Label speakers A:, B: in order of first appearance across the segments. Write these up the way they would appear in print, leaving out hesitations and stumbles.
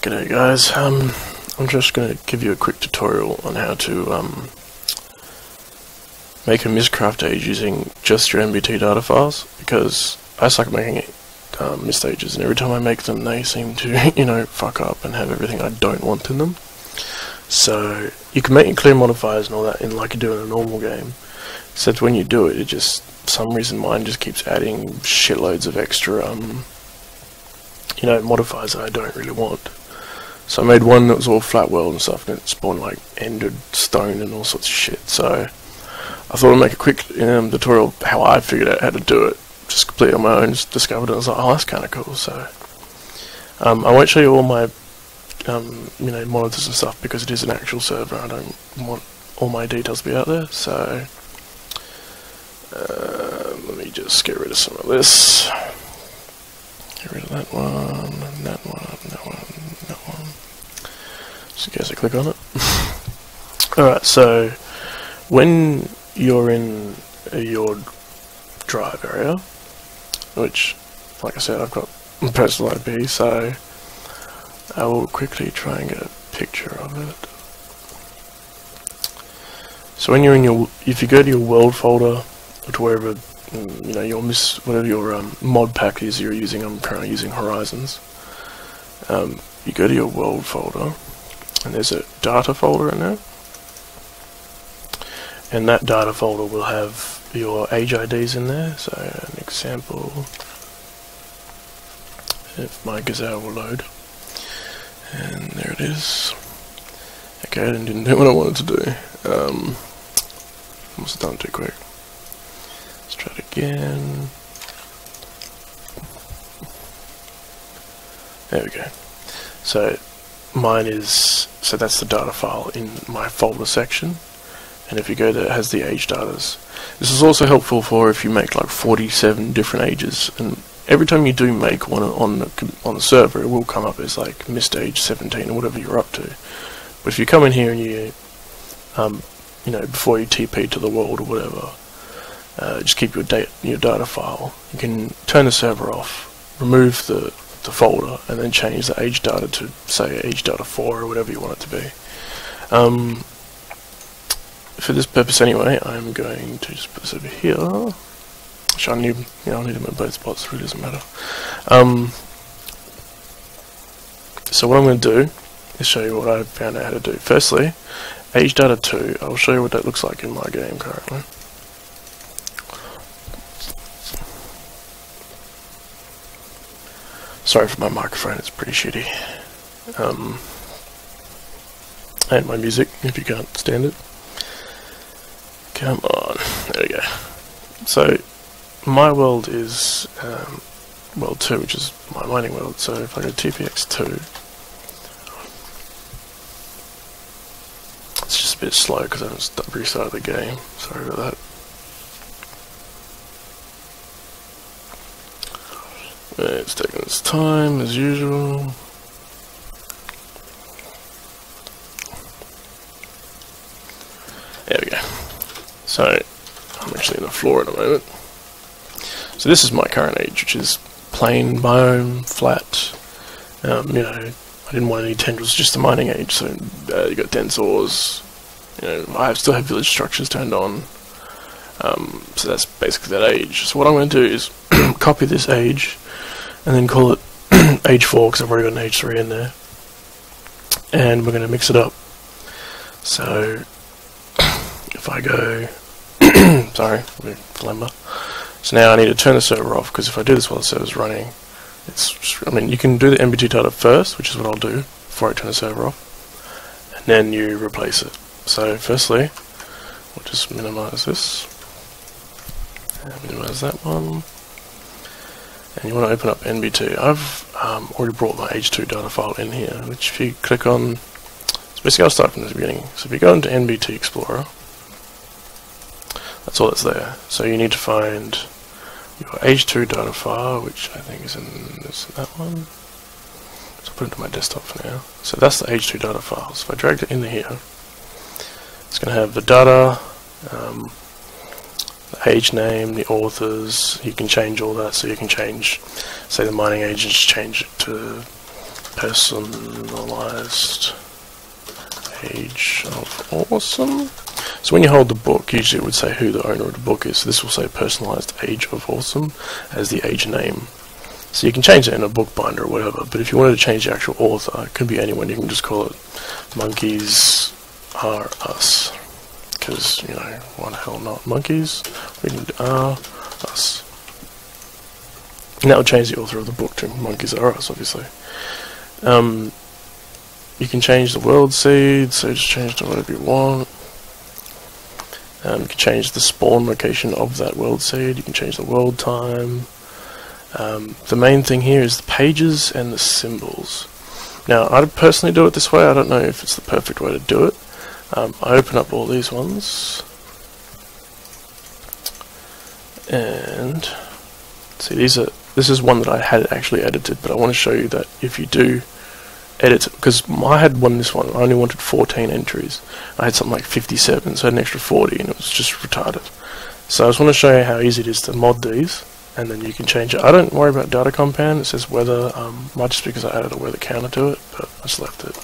A: G'day guys, I'm just going to give you a quick tutorial on how to make a Mystcraft age using just your MBT data files, because I suck at making Myst ages, and every time I make them they seem to, fuck up and have everything I don't want in them. So you can make clear modifiers and all that in like you do in a normal game, except when you do it, it just, for some reason mine just keeps adding shitloads of extra modifiers that I don't really want. So I made one that was all flat world and stuff, and it spawned like ended stone and all sorts of shit. So I thought I'd make a quick tutorial how I figured out how to do it, just completely on my own. Just discovered it. I was like, oh, that's kind of cool. So I won't show you all my monitors and stuff because it is an actual server. I don't want all my details to be out there. So let me just get rid of some of this. Get rid of that one, and that one, that one, that one. Just in case I click on it. Alright, so when you're in your drive area, which, like I said, I've got personal IP, so I will quickly try and get a picture of it. So when you're in your, if you go to your world folder, or to wherever whatever your mod pack is you're using. I'm currently using Horizons. You go to your world folder, and there's a data folder in there, and that data folder will have your age IDs in there. So an example, if my gazelle will load, and there it is. Okay, I didn't do what I wanted to do. Must have done it too quick. Let's try it again. There we go. So mine is, so that's the data file in my folder section, and if you go there, it has the age datas. This is also helpful for if you make like 47 different ages, and every time you do make one on the server, it will come up as like Myst age 17 or whatever you're up to. But if you come in here and you before you TP to the world or whatever, just keep your data file. You can turn the server off, remove the folder, and then change the age data to, say, age data 4 or whatever you want it to be. For this purpose anyway, I'm going to just put this over here. Actually, I'll need them in both spots, it really doesn't matter. So what I'm going to do is show you what I found out how to do. Firstly, age data 2, I'll show you what that looks like in my game currently. Sorry for my microphone, it's pretty shitty. And my music, if you can't stand it. Come on, there we go. So, my world is world 2, which is my mining world. So if I go to TPX2, it's just a bit slow because I haven't restarted the game. Sorry about that. It's taking its time as usual. There we go. So I'm actually in the floor at the moment. So this is my current age, which is plain biome, flat. I didn't want any tendrils, just the mining age. So you got dense ores. I still have village structures turned on. So that's basically that age. So what I'm going to do is copy this age and then call it age 4 because I've already got an age 3 in there, and we're going to mix it up. So if I go sorry, Flemba. So now I need to turn the server off, because if I do this while the server's running, you can do the MBT data first, which is what I'll do before I turn the server off, and then you replace it. So firstly, we'll just minimize this, and minimize that one. And you want to open up NBT. I've already brought my H2 data file in here, which if you click on, so basically I'll start from the beginning. So if you go into NBT Explorer, that's all that's there. So you need to find your H2 data file, which I think is in that one. So I'll put it into my desktop for now. So that's the H2 data file. So if I drag it in here, it's going to have the data, the age name, the authors. You can change all that, so you can change, say, the mining age, and just change it to personalized Age of Awesome. So when you hold the book, usually it would say who the owner of the book is. So this will say personalized Age of Awesome as the age name. So you can change it in a bookbinder or whatever, but if you wanted to change the actual author, it can be anyone. You can just call it Monkeys Are Us. Because, you know, why the hell not monkeys? We can do Are Us. And that will change the author of the book to Monkeys Are Us, obviously. You can change the world seed, so just change to whatever you want. You can change the spawn location of that world seed, you can change the world time. The main thing here is the pages and the symbols. Now, I personally do it this way. I don't know if it's the perfect way to do it. I open up all these ones, and see, this is one that I had actually edited, but I want to show you that if you do edit, because I had this one, I only wanted 14 entries. I had something like 57, so I had an extra 40, and it was just retarded. So I just want to show you how easy it is to mod these, and then you can change it. I don't worry about data compound. It says weather, might just because I added a weather counter to it, but I just left it.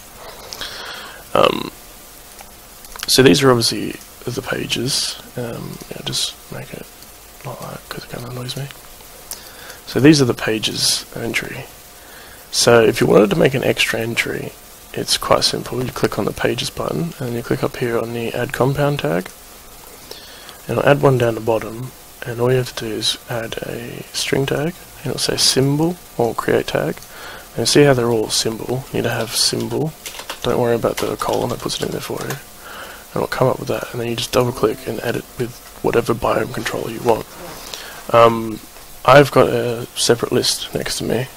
A: So these are obviously the pages. Yeah, just make it like that because it kind of annoys me. So these are the pages entry. So if you wanted to make an extra entry, it's quite simple. You click on the pages button, and then you click up here on the add compound tag, and it'll add one down the bottom, and all you have to do is add a string tag, and it'll say symbol or create tag, and see how they're all symbol. You need to have symbol. Don't worry about the colon, that puts it in there for you, and it'll come up with that, and then you just double click and edit with whatever biome controller you want. I've got a separate list next to me.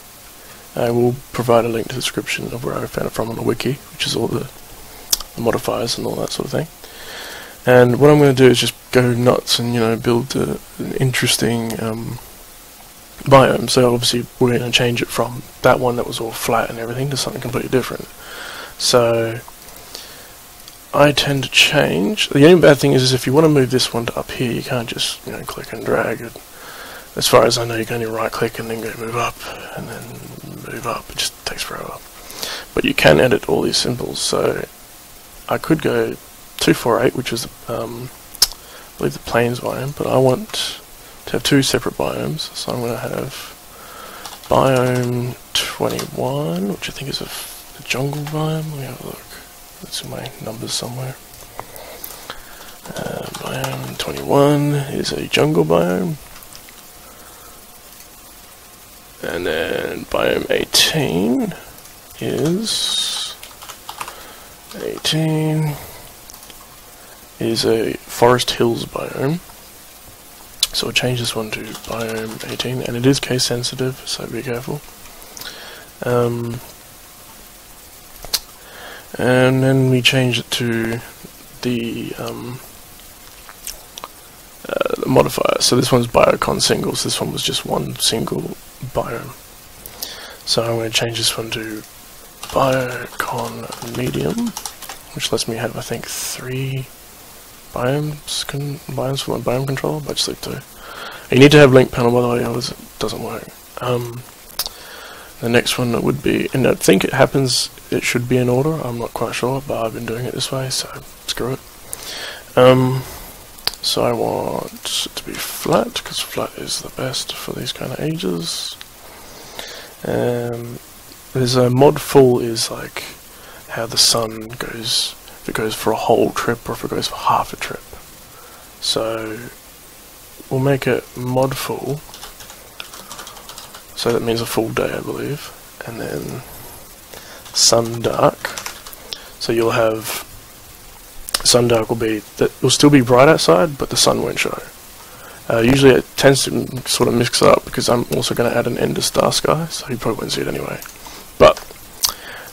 A: I will provide a link to the description of where I found it from on the wiki, which is all the modifiers and all that sort of thing. And what I'm going to do is just go nuts and, you know, build an interesting biome. So obviously we're going to change it from that one that was all flat and everything to something completely different. So I tend to change. The only bad thing is if you want to move this one to up here, you can't just, you know, click and drag it. As far as I know, you can only right click and then go move up and then move up. It just takes forever. But you can edit all these symbols. So I could go 248, which is I believe the plains biome, but I want to have two separate biomes. So I'm going to have biome 21, which I think is a jungle biome. Let me have a look. It's in my numbers somewhere. Biome 21 is a jungle biome. And then biome 18 is a forest hills biome. So we'll change this one to biome 18, and it is case sensitive, so be careful. And then we change it to the modifier. So this one's biocon singles. This one was just one single biome. So I'm going to change this one to biocon medium, which lets me have, I think, 3 biomes for my biome controller, but I just leave 2. You need to have link panel, by the way, otherwise it doesn't work. The next one would be, and I think it should be in order, I'm not quite sure, but I've been doing it this way, so screw it. So I want it to be flat, because flat is the best for these kind of ages. There's a mod full is like how the sun goes, if it goes for a whole trip or if it goes for half a trip. So we'll make it mod full, so that means a full day, I believe, and then sun dark. So you'll have sun dark will be that it will still be bright outside, but the sun won't show. Usually it tends to sort of mix up because I'm also going to add an end to star sky, so you probably won't see it anyway. But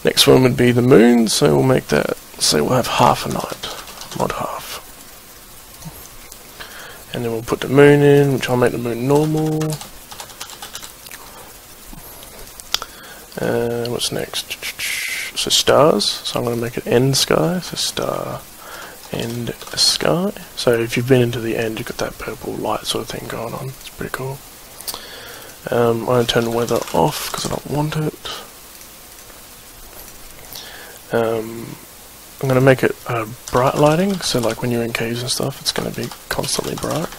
A: next one would be the moon, so we'll make that, say we'll have half a night, mod half. And then we'll put the moon in, which I'll make the moon normal. What's next? So stars, so I'm going to make it end sky, so star end sky. So if you've been into the end, you've got that purple light sort of thing going on. It's pretty cool. I'm going to turn the weather off because I don't want it. I'm going to make it bright lighting, so like when you're in caves and stuff, it's going to be constantly bright.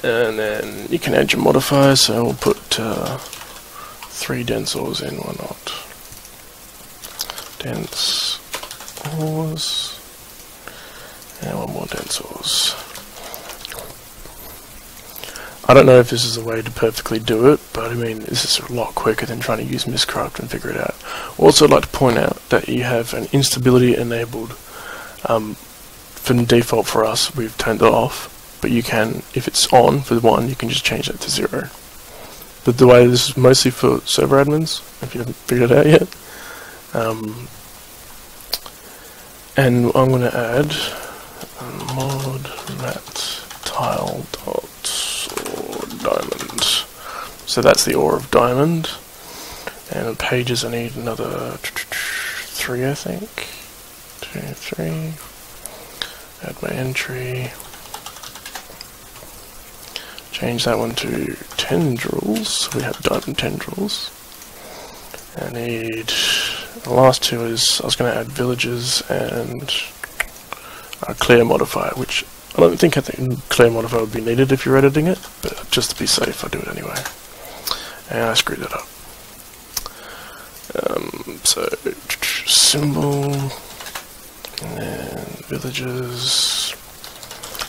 A: And then you can add your modifiers, so we'll put 3 dense ores in, why not? Dense ores, and 1 more dense ores. I don't know if this is the way to perfectly do it, but I mean, this is a lot quicker than trying to use Mystcraft and figure it out. Also, I'd like to point out that you have an instability enabled. For default for us, we've turned it off, but you can, if it's on for 1, you can just change that to 0. But the way this is mostly for server admins, if you haven't figured it out yet. And I'm going to add mod mat tile dot diamond. So that's the ore of diamond. And pages, I need another 3, I think. 2, 3. Add my entry. Change that one to tendrils. We have diamond tendrils. I need the last 2 is I was going to add villages and a clear modifier, which I don't think clear modifier would be needed if you're editing it, but just to be safe, I do it anyway. And I screwed it up. So symbol and villages.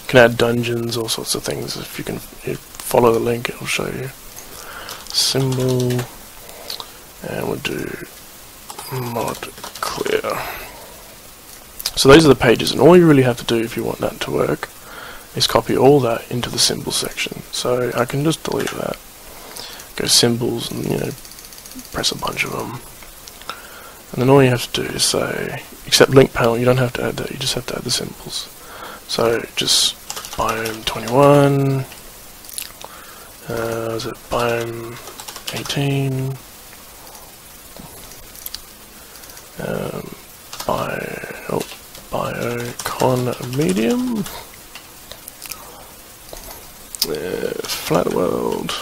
A: You can add dungeons, all sorts of things. If you can follow the link, it'll show you. Symbol, and we'll do mod clear. So those are the pages, and all you really have to do if you want that to work is copy all that into the symbol section. So I can just delete that, go symbols, and press a bunch of them. And then all you have to do is say, except link panel, you don't have to add that, you just have to add the symbols. So just biome 21, is it biome 18, biocon medium, flat world.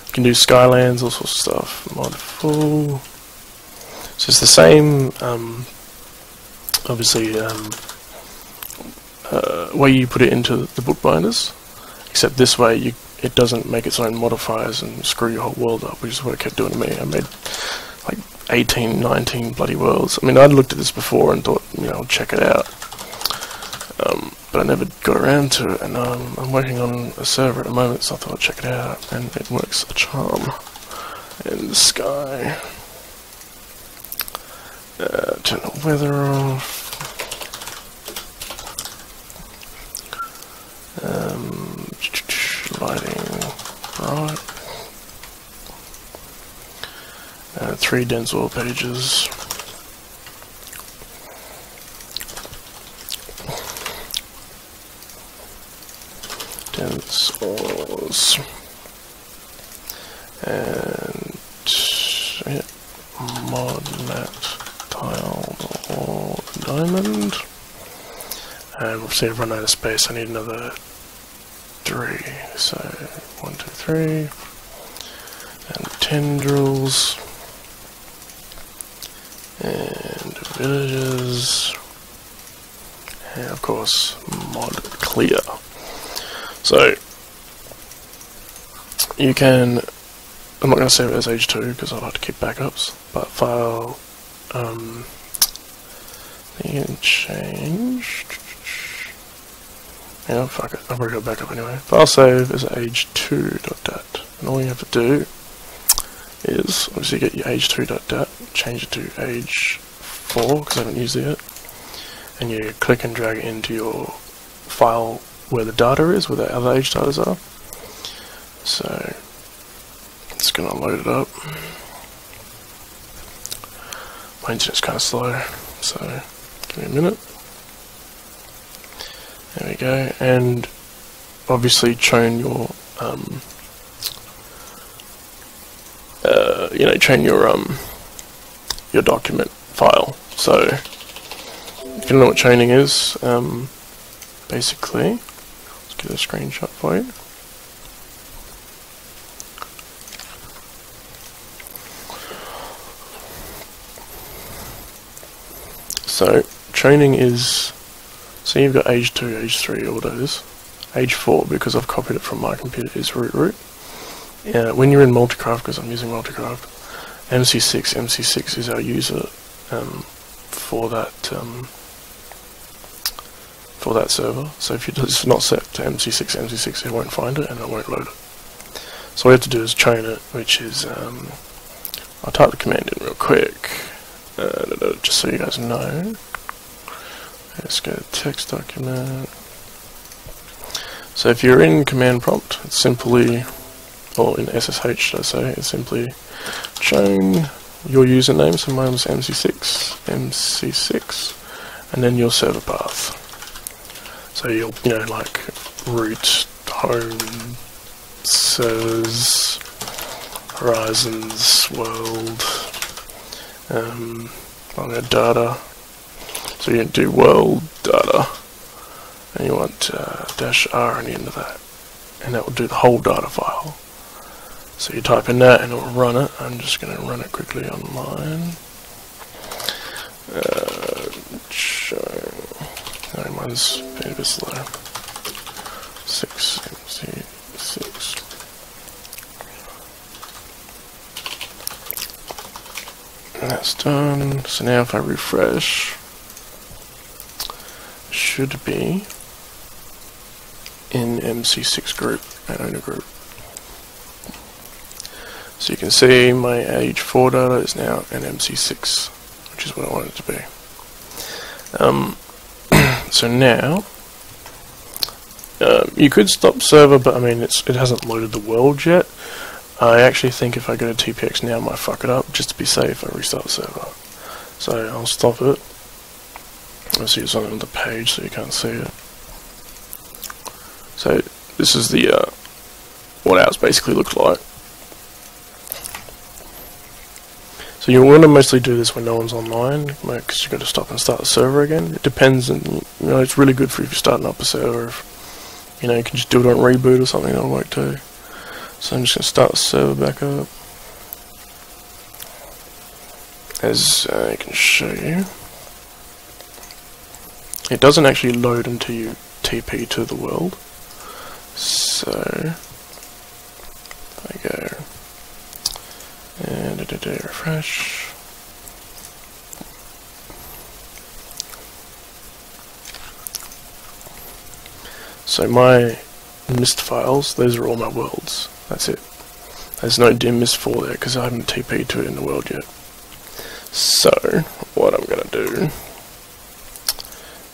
A: You can do skylands, all sorts of stuff. Mod full. So it's the same, obviously, way you put it into the bookbinders, except this way it doesn't make its own modifiers and screw your whole world up, which is what it kept doing to me. I made like 18, 19 bloody worlds. I mean, I'd looked at this before and thought, I'll check it out. But I never got around to it, and I'm working on a server at the moment, so I thought I'd check it out, and it works a charm. In the sky. Turn the weather off. Lighting bright. 3 dense ore pages. Dense ores. And mod mat tile or diamond. And we'll see I've run out of space. I need another 3. So 1, 2, 3. And tendrils. And villages. And of course mod clear. So you can, I'm not going to save it as H2 because I like to keep backups, but file, you can change, fuck it, I've already got backup anyway. File save as age2.dat, and all you have to do is obviously get your age2.dat, change it to age4 because I haven't used it yet, and you click and drag it into your file where the data is, where the other age data are. So it's going to load it up. My internet's kind of slow, so give me a minute. There we go, and obviously chain your your document file. So if you don't know what chaining is, basically, let's get a screenshot for you. So training is, so you've got age 2, age 3 autos. Age 4, because I've copied it from my computer, is root. When you're in Multicraft, because I'm using Multicraft, MC6 is our user for that server. So if it's not set to MC6, it won't find it and it won't load it. So all you have to do is train it, which is, I'll type the command in real quick, just so you guys know. Let's go to text document. So if you're in command prompt, it's simply, or in SSH should I say, it's simply train your username, so mine was MC6, and then your server path. So you'll, like root, home, servers, horizons, world, data. So you do world data, and you want -r on the end of that, and that will do the whole data file. So you type in that and it will run it. I'm just going to run it quickly online. Sorry, mine's been a bit slow. 6MC6. And that's done. So now if I refresh, it should be in MC6 group and owner group. So you can see my age 4 data is now an MC6, which is what I want it to be. So now, you could stop server, but I mean it hasn't loaded the world yet. I actually think if I go to TPX now, I might fuck it up. Just to be safe, I restart the server. So I'll stop it. I'll see it's on the page, so you can't see it. So this is the what ours basically looks like. So you want to mostly do this when no one's online, because you've got to stop and start the server again. It depends, and it's really good for if you're starting up a server. If, you can just do it on reboot or something, that'll work too. So I'm just going to start the server back up. As I can show you, it doesn't actually load until you TP to the world. So if I go and refresh. So my Myst files, those are all my worlds. That's it. There's no dim Myst 4 there because I haven't TP'd to it in the world yet. So what I'm gonna do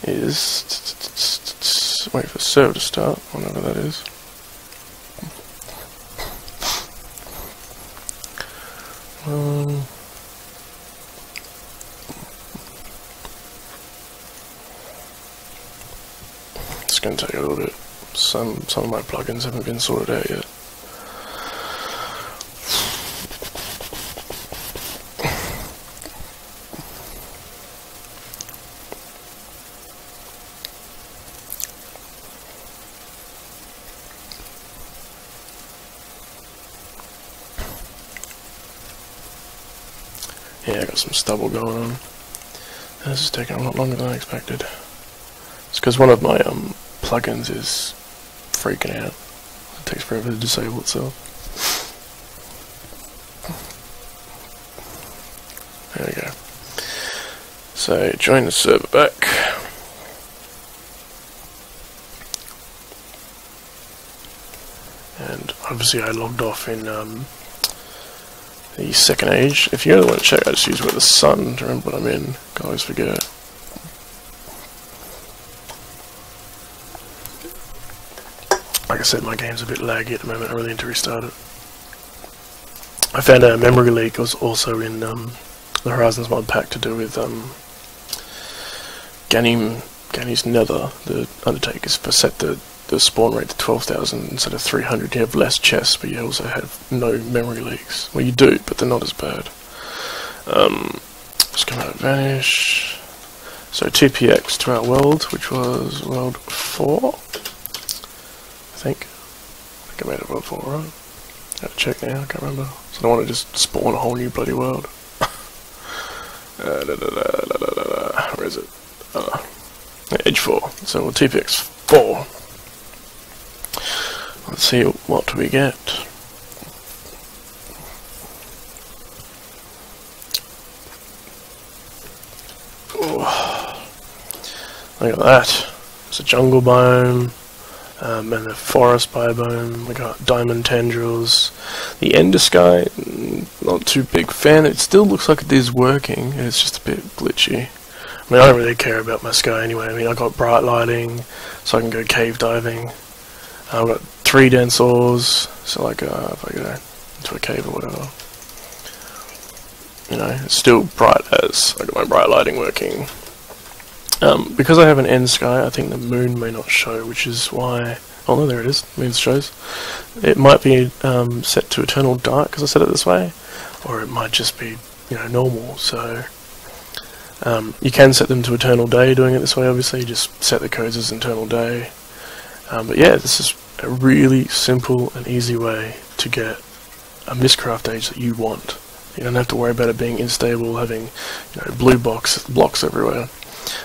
A: is wait for the server to start, whenever that is. It's going to take a little bit. Some of my plugins haven't been sorted out yet. Yeah, I got some stubble going on. This is taking a lot longer than I expected. It's because one of my plugins is freaking out. It takes forever to disable itself. There we go. So join the server back. And obviously I logged off in the second age. If you really want to check, I just use with the sun to remember what I'm in. I always forget. Like I said, my game's a bit laggy at the moment. I really need to restart it. I found a memory leak was also in the Horizons mod pack to do with Gani's Nether, the Undertakers, for set the spawn rate to 12,000 instead of 300. You have less chests, but you also have no memory leaks. Well, you do, but they're not as bad. Let's come out of vanish. So TPX to our world, which was world 4. I think I made it world 4, right? Gotta check now, I can't remember. So I don't want to just spawn a whole new bloody world. Where is it? Age 4. So we'll TPX 4. Let's see what we get. Oh, look at that. It's a jungle biome. And a forest biome. We got diamond tendrils. The Ender Sky, not too big fan. It still looks like it is working. It's just a bit glitchy. I mean, I don't really care about my sky anyway. I mean, I got bright lighting, so I can go cave diving. I've got 3 dense ores, so like if I go into a cave or whatever, you know, it's still bright as I got my bright lighting working. Because I have an end sky, I think the moon may not show, which is why... Oh no, there it is. The moon shows. It might be set to eternal dark because I set it this way, or it might just be, you know, normal. So you can set them to eternal day doing it this way. Obviously, you just set the codes as eternal day. But yeah, this is a really simple and easy way to get a Mystcraft age that you want. You don't have to worry about it being unstable, having, you know, blue blocks everywhere.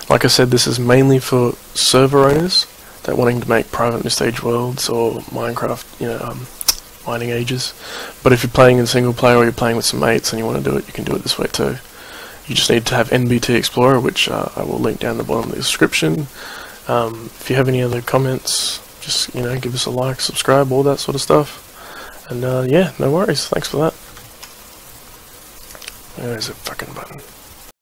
A: Like I said, this is mainly for server owners that are wanting to make private Mystage worlds or Minecraft, you know, mining ages. But if you're playing in single player or you're playing with some mates and you want to do it, you can do it this way too. You just need to have NBT Explorer, which I will link down the bottom of the description. If you have any other comments, just, you know, give us a like, subscribe, all that sort of stuff. And yeah, no worries. Thanks for that. There's a fucking button.